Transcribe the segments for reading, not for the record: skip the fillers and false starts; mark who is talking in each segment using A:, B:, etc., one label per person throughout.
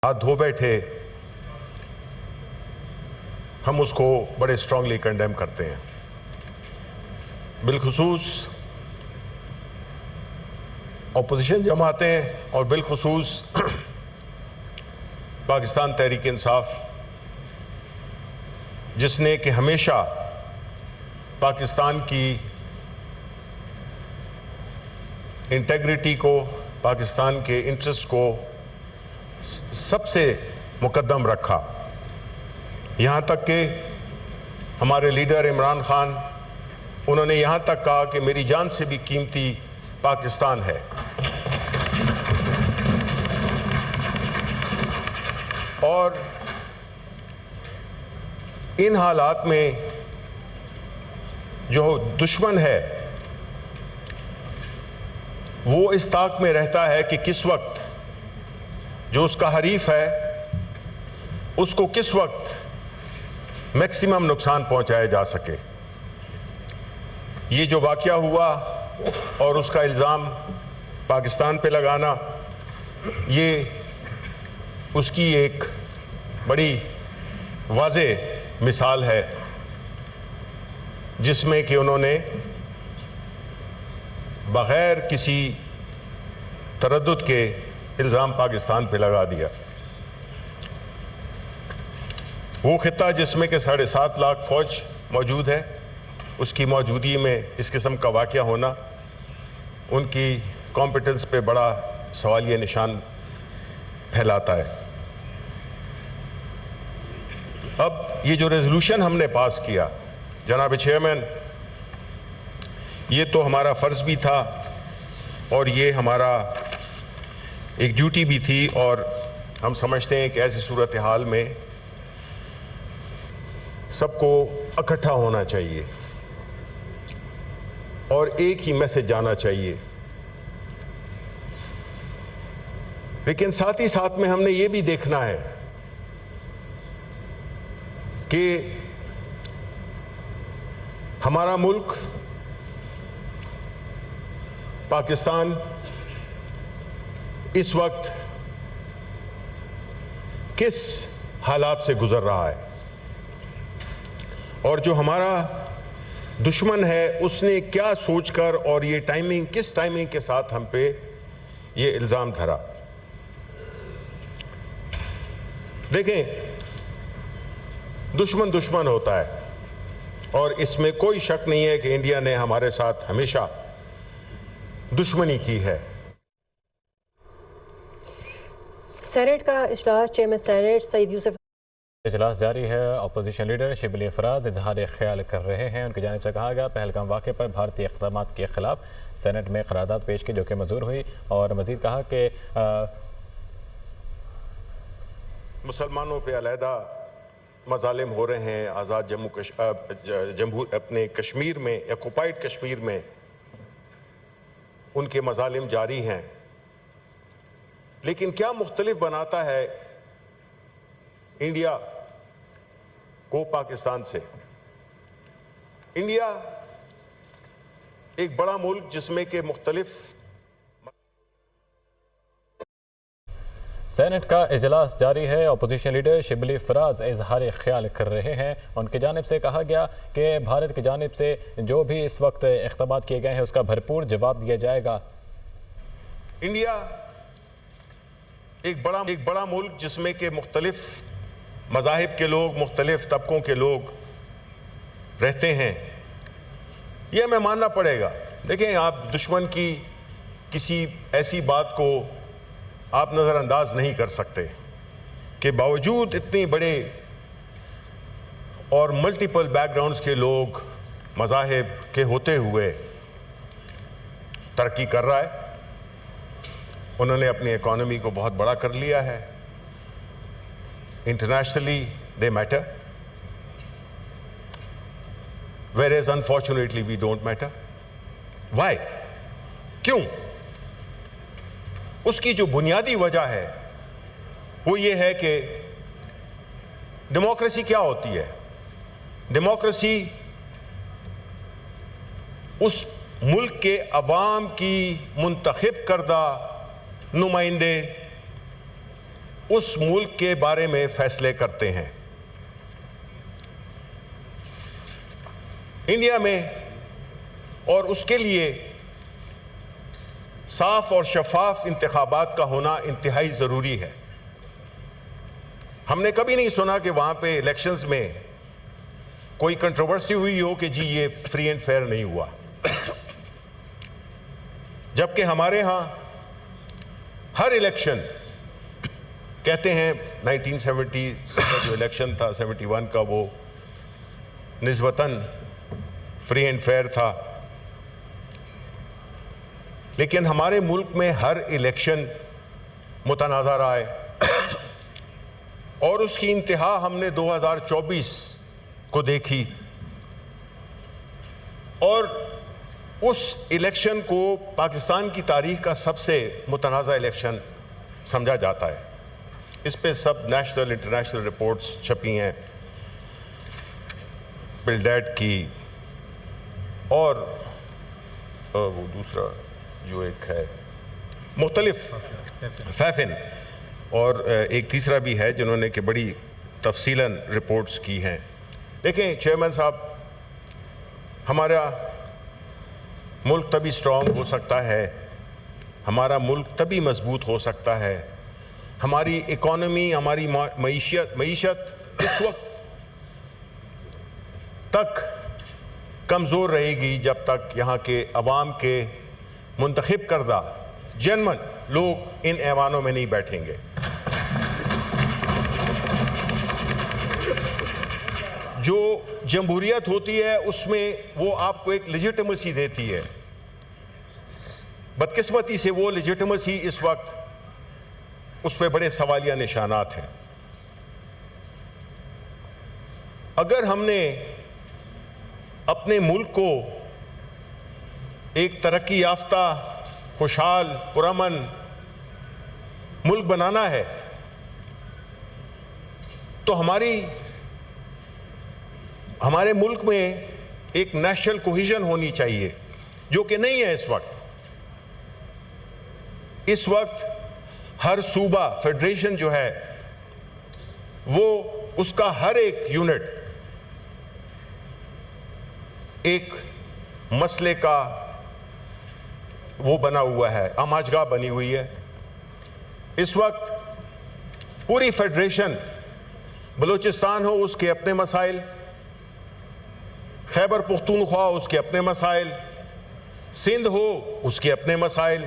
A: ہاتھ دھو بیٹھے ہم اس کو بڑے اسٹرانگلی کنڈیم کرتے ہیں. بالخصوص اپوزیشن جماعتیں اور بالخصوص پاکستان تحریک انصاف جس نے کہ ہمیشہ پاکستان کی انٹیگریٹی کو، پاکستان کے انٹرسٹ کو سب سے مقدم رکھا. یہاں تک کہ ہمارے لیڈر عمران خان انہوں نے یہاں تک کہا کہ میری جان سے بھی قیمتی پاکستان ہے. اور ان حالات میں جو دشمن ہے وہ اس طاق میں رہتا ہے کہ کس وقت جو اس کا حریف ہے اس کو کس وقت میکسیمم نقصان پہنچایا جا سکے. یہ جو واقعہ ہوا اور اس کا الزام پاکستان پہ لگانا، یہ اس کی ایک بڑی واضح مثال ہے جس میں کہ انہوں نے بغیر کسی تردد کے الزام پاکستان پہ لگا دیا. وہ خطہ جس میں کہ 7.5 لاکھ فوج موجود ہے، اس کی موجودگی میں اس قسم کا واقعہ ہونا ان کی کمپیٹنس پہ بڑا سوالیہ نشان پھیلاتا ہے. اب یہ جو ریزولوشن ہم نے پاس کیا جناب چیئرمین، یہ تو ہمارا فرض بھی تھا اور یہ ہمارا ایک ڈیوٹی بھی تھی، اور ہم سمجھتے ہیں کہ ایسی صورتحال میں سب کو اکٹھا ہونا چاہیے اور ایک ہی میسج جانا چاہیے. لیکن ساتھ ہی ساتھ میں ہم نے یہ بھی دیکھنا ہے کہ ہمارا ملک پاکستان اس وقت کس حالات سے گزر رہا ہے، اور جو ہمارا دشمن ہے اس نے کیا سوچ کر اور یہ ٹائمنگ کس ٹائمنگ کے ساتھ ہم پہ یہ الزام دھرا. دیکھیں، دشمن دشمن ہوتا ہے اور اس میں کوئی شک نہیں ہے کہ انڈیا نے ہمارے ساتھ ہمیشہ دشمنی کی ہے.
B: سینیٹ کا اجلاس، چیئرمین سینیٹ سعید یوسف.
C: اجلاس جاری ہے. اپوزیشن لیڈر شبلی افراز اظہار خیال کر رہے ہیں. ان کی جانب سے کہا گیا پہلگام واقعے پر بھارتی اقدامات کے خلاف سینیٹ میں قرارداد پیش کی جو کہ منظور ہوئی، اور مزید کہا کہ
A: مسلمانوں پہ علیحدہ مظالم ہو رہے ہیں. آزاد جموں اپنے کشمیر میں، آکوپائیڈ کشمیر میں ان کے مظالم جاری ہیں. لیکن کیا مختلف بناتا ہے انڈیا کو پاکستان سے؟ انڈیا ایک بڑا ملک جس میں کہ مختلف.
C: سینیٹ کا اجلاس جاری ہے. اپوزیشن لیڈر شبلی افراز اظہار خیال کر رہے ہیں. ان کی جانب سے کہا گیا کہ بھارت کی جانب سے جو بھی اس وقت اقدامات کیے گئے ہیں اس کا بھرپور جواب دیا جائے گا.
A: انڈیا ایک بڑا ملک جس میں کہ مختلف مذاہب کے لوگ، مختلف طبقوں کے لوگ رہتے ہیں. یہ ہمیں ماننا پڑے گا. دیکھیں، آپ دشمن کی کسی ایسی بات کو آپ نظر انداز نہیں کر سکتے کہ باوجود اتنے بڑے اور ملٹیپل بیک گراؤنڈز کے لوگ، مذاہب کے ہوتے ہوئے ترقی کر رہا ہے. انہوں نے اپنی اکانومی کو بہت بڑا کر لیا ہے. Internationally they matter, whereas unfortunately we don't matter. Why? کیوں؟ اس کی جو بنیادی وجہ ہے وہ یہ ہے کہ ڈیموکریسی کیا ہوتی ہے؟ ڈیموکریسی اس ملک کے عوام کی منتخب کردہ نمائندے اس ملک کے بارے میں فیصلے کرتے ہیں. انڈیا میں اور اس کے لیے صاف اور شفاف انتخابات کا ہونا انتہائی ضروری ہے. ہم نے کبھی نہیں سنا کہ وہاں پہ الیکشنز میں کوئی کنٹروورسی ہوئی ہو کہ جی یہ فری اینڈ فیئر نہیں ہوا. جبکہ ہمارے ہاں ہر الیکشن کہتے ہیں 1970 کا جو الیکشن تھا 71 کا وہ نسبتاً فری اینڈ فیئر تھا. لیکن ہمارے ملک میں ہر الیکشن متنازع رہا ہے اور اس کی انتہا ہم نے 2024 کو دیکھی اور اس الیکشن کو پاکستان کی تاریخ کا سب سے متنازع الیکشن سمجھا جاتا ہے. اس پہ سب نیشنل انٹرنیشنل رپورٹس چھپی ہیں بلڈیٹ کی اور وہ دوسرا جو ایک ہے مختلف فیفن اور ایک تیسرا بھی ہے جنہوں نے کہ بڑی تفصیلاً رپورٹس کی ہیں. دیکھیں چیئرمین صاحب ہمارا ملک تبھی سٹرونگ ہو سکتا ہے ہمارا ملک تبھی مضبوط ہو سکتا ہے ہماری اکانومی ہماری معیشت اس وقت تک کمزور رہے گی جب تک یہاں کے عوام کے منتخب کردہ جنمن لوگ ان ایوانوں میں نہیں بیٹھیں گے. جو جمہوریت ہوتی ہے اس میں وہ آپ کو ایک لیجیٹیمیسی دیتی ہے. بدقسمتی سے وہ لیجیٹیمیسی اس وقت اس پہ بڑے سوالیہ نشانات ہیں. اگر ہم نے اپنے ملک کو ایک ترقی یافتہ خوشحال پرامن ملک بنانا ہے تو ہمارے ملک میں ایک نیشنل کوہیژن ہونی چاہیے جو کہ نہیں ہے اس وقت. اس وقت ہر صوبہ فیڈریشن جو ہے وہ اس کا ہر ایک یونٹ ایک مسئلے کا وہ بنا ہوا ہے آماجگاہ بنی ہوئی ہے. اس وقت پوری فیڈریشن بلوچستان ہو اس کے اپنے مسائل خیبر پختونخوا اس کے اپنے مسائل سندھ ہو اس کے اپنے مسائل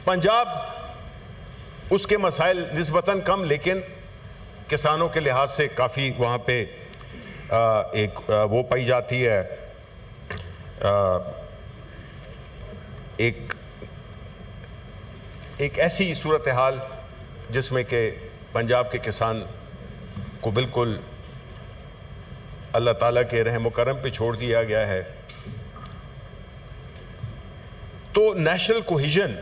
A: پنجاب اس کے مسائل نسبتاً کم لیکن کسانوں کے لحاظ سے کافی وہاں پہ ایک وہ پائی جاتی ہے ایک ایسی صورتحال جس میں کہ پنجاب کے کسان کو بالکل اللہ تعالیٰ کے رحم و کرم پہ چھوڑ دیا گیا ہے. تو نیشنل کوہیژن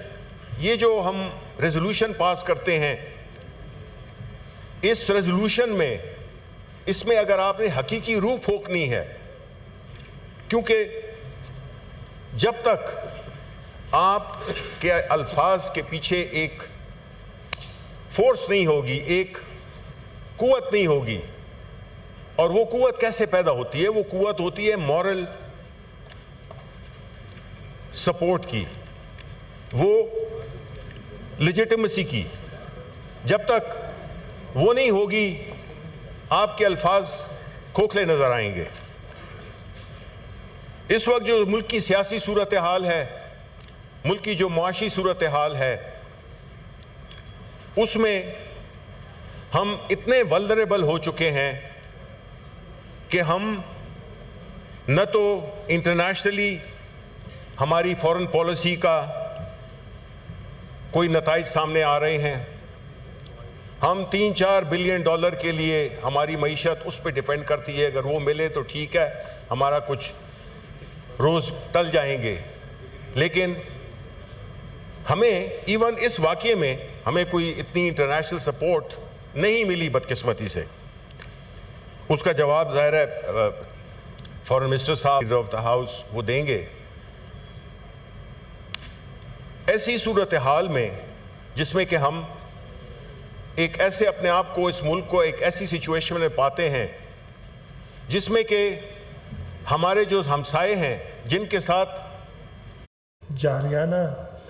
A: یہ جو ہم ریزولوشن پاس کرتے ہیں اس ریزولوشن میں اس میں اگر آپ نے حقیقی روح پھونکنی ہے کیونکہ جب تک آپ کے الفاظ کے پیچھے ایک فورس نہیں ہوگی ایک قوت نہیں ہوگی اور وہ قوت کیسے پیدا ہوتی ہے وہ قوت ہوتی ہے مورل سپورٹ کی وہ لیجیٹیمیسی کی. جب تک وہ نہیں ہوگی آپ کے الفاظ کھوکھلے نظر آئیں گے. اس وقت جو ملک کی سیاسی صورتحال ہے ملک کی جو معاشی صورتحال ہے اس میں ہم اتنے ولنریبل ہو چکے ہیں کہ ہم نہ تو انٹرنیشنلی ہماری فورن پالیسی کا کوئی نتائج سامنے آ رہے ہیں. ہم $3-4 بلین کے لیے ہماری معیشت اس پہ ڈیپینڈ کرتی ہے اگر وہ ملے تو ٹھیک ہے ہمارا کچھ روز ٹل جائیں گے. لیکن ہمیں ایون اس واقعے میں ہمیں کوئی اتنی انٹرنیشنل سپورٹ نہیں ملی بدقسمتی سے. اس کا جواب ظاہر ہے فارن منسٹر صاحب آف دا ہاؤس وہ دیں گے. ایسی صورتحال میں جس میں کہ ہم ایک ایسے اپنے آپ کو اس ملک کو ایک ایسی سچویشن میں پاتے ہیں جس میں کہ ہمارے جو ہمسائے ہیں جن کے ساتھ
D: جارحانہ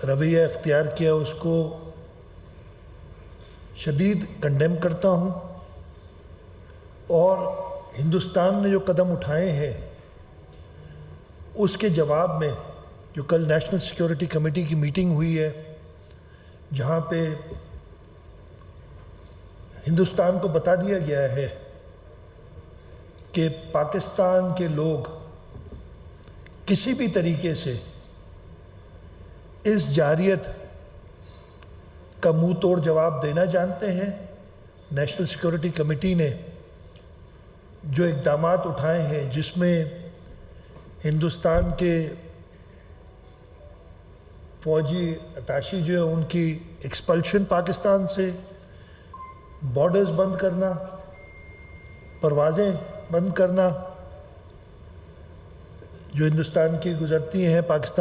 D: رویہ اختیار کیا اس کو شدید کنڈیم کرتا ہوں، اور ہندوستان نے جو قدم اٹھائے ہیں اس کے جواب میں جو کل نیشنل سیکیورٹی کمیٹی کی میٹنگ ہوئی ہے جہاں پہ ہندوستان کو بتا دیا گیا ہے کہ پاکستان کے لوگ کسی بھی طریقے سے اس جارحیت کا منہ توڑ جواب دینا جانتے ہیں، نیشنل سیکیورٹی کمیٹی نے جو اقدامات اٹھائے ہیں جس میں ہندوستان کے فوجی اتاشی جو ہے ان کی ایکسپلشن پاکستان سے، بارڈرز بند کرنا، پروازیں بند کرنا جو ہندوستان کی گزرتی ہیں پاکستان